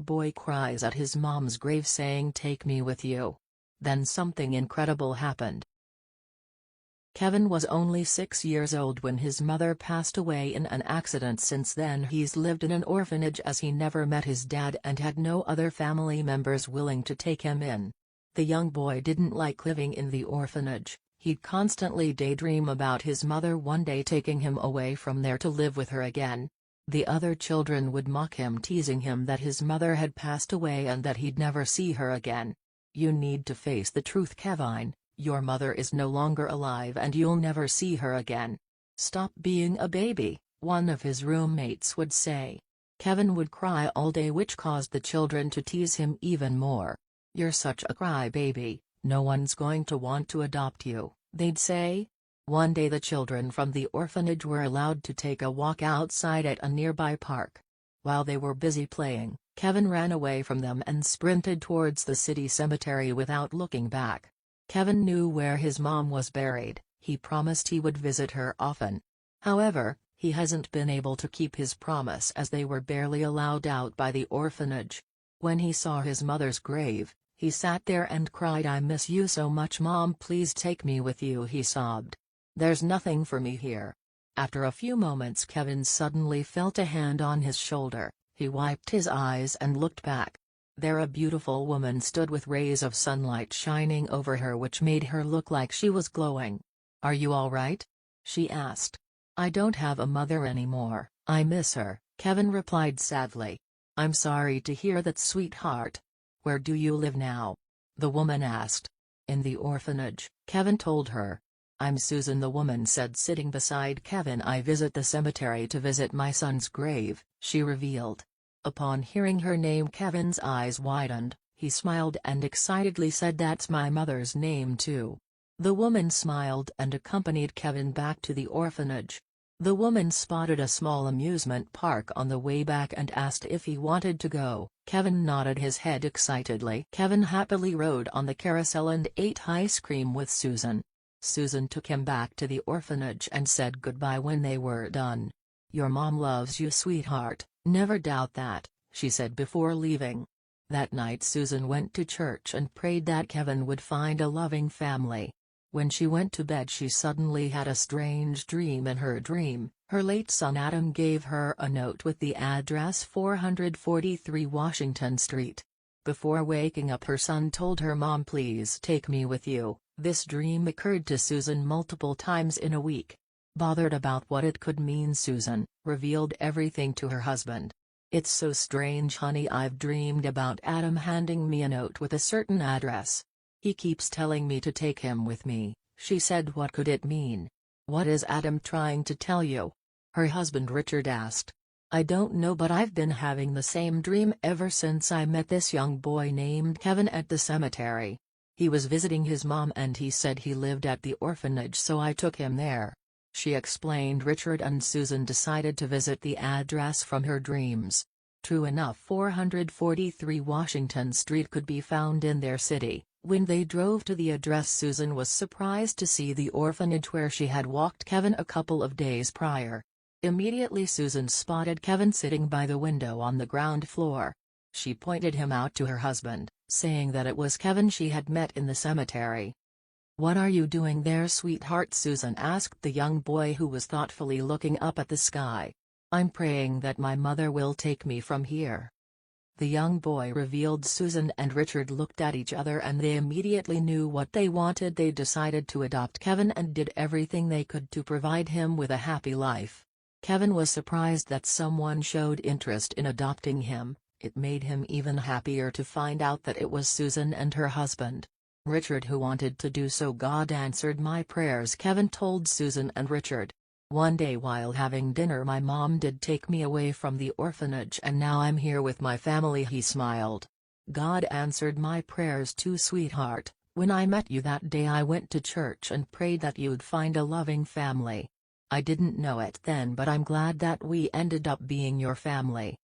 boy cries at his mom's grave saying "Take me with you." Then something incredible happened. Kevin was only 6 years old when his mother passed away in an accident. Since then he's lived in an orphanage as he never met his dad and had no other family members willing to take him in. The young boy didn't like living in the orphanage. He'd constantly daydream about his mother one day taking him away from there to live with her again. The other children would mock him, teasing him that his mother had passed away and that he'd never see her again. "You need to face the truth, Kevin. Your mother is no longer alive and you'll never see her again. Stop being a baby," one of his roommates would say. Kevin would cry all day, which caused the children to tease him even more. "You're such a crybaby, no one's going to want to adopt you," they'd say. One day the children from the orphanage were allowed to take a walk outside at a nearby park. While they were busy playing, Kevin ran away from them and sprinted towards the city cemetery without looking back. Kevin knew where his mom was buried. He promised he would visit her often. However, he hasn't been able to keep his promise as they were barely allowed out by the orphanage. When he saw his mother's grave, he sat there and cried, "I miss you so much, Mom, please take me with you," he sobbed. "There's nothing for me here." After a few moments Kevin suddenly felt a hand on his shoulder. He wiped his eyes and looked back. There a beautiful woman stood with rays of sunlight shining over her which made her look like she was glowing. "Are you all right?" she asked. "I don't have a mother anymore, I miss her," Kevin replied sadly. "I'm sorry to hear that, sweetheart. Where do you live now?" the woman asked. "In the orphanage," Kevin told her. "I'm Susan," the woman said, sitting beside Kevin. "I visit the cemetery to visit my son's grave," she revealed. Upon hearing her name, Kevin's eyes widened. He smiled and excitedly said, "That's my mother's name too." The woman smiled and accompanied Kevin back to the orphanage. The woman spotted a small amusement park on the way back and asked if he wanted to go. Kevin nodded his head excitedly. Kevin happily rode on the carousel and ate ice cream with Susan. Susan took him back to the orphanage and said goodbye when they were done. "Your mom loves you, sweetheart, never doubt that," she said before leaving. That night Susan went to church and prayed that Kevin would find a loving family. When she went to bed she suddenly had a strange dream. In her dream, her late son Adam gave her a note with the address 443 Washington Street. Before waking up her son told her, "Mom, please take me with you." This dream occurred to Susan multiple times in a week. Bothered about what it could mean, Susan revealed everything to her husband. "It's so strange, honey. I've dreamed about Adam handing me a note with a certain address. He keeps telling me to take him with me," she said. "What could it mean? What is Adam trying to tell you?" her husband Richard asked. "I don't know, but I've been having the same dream ever since I met this young boy named Kevin at the cemetery. He was visiting his mom and he said he lived at the orphanage, so I took him there," she explained. Richard and Susan decided to visit the address from her dreams. True enough, 443 Washington Street could be found in their city. When they drove to the address, Susan was surprised to see the orphanage where she had walked Kevin a couple of days prior. Immediately Susan spotted Kevin sitting by the window on the ground floor. She pointed him out to her husband, saying that it was Kevin she had met in the cemetery. "What are you doing there, sweetheart?" Susan asked the young boy, who was thoughtfully looking up at the sky. "I'm praying that my mother will take me from here," the young boy revealed. Susan and Richard looked at each other and they immediately knew what they wanted. They decided to adopt Kevin and did everything they could to provide him with a happy life. Kevin was surprised that someone showed interest in adopting him. It made him even happier to find out that it was Susan and her husband, Richard, who wanted to do so. "God answered my prayers," Kevin told Susan and Richard. "One day while having dinner, my mom did take me away from the orphanage and now I'm here with my family," he smiled. "God answered my prayers too, sweetheart. When I met you that day I went to church and prayed that you'd find a loving family. I didn't know it then, but I'm glad that we ended up being your family."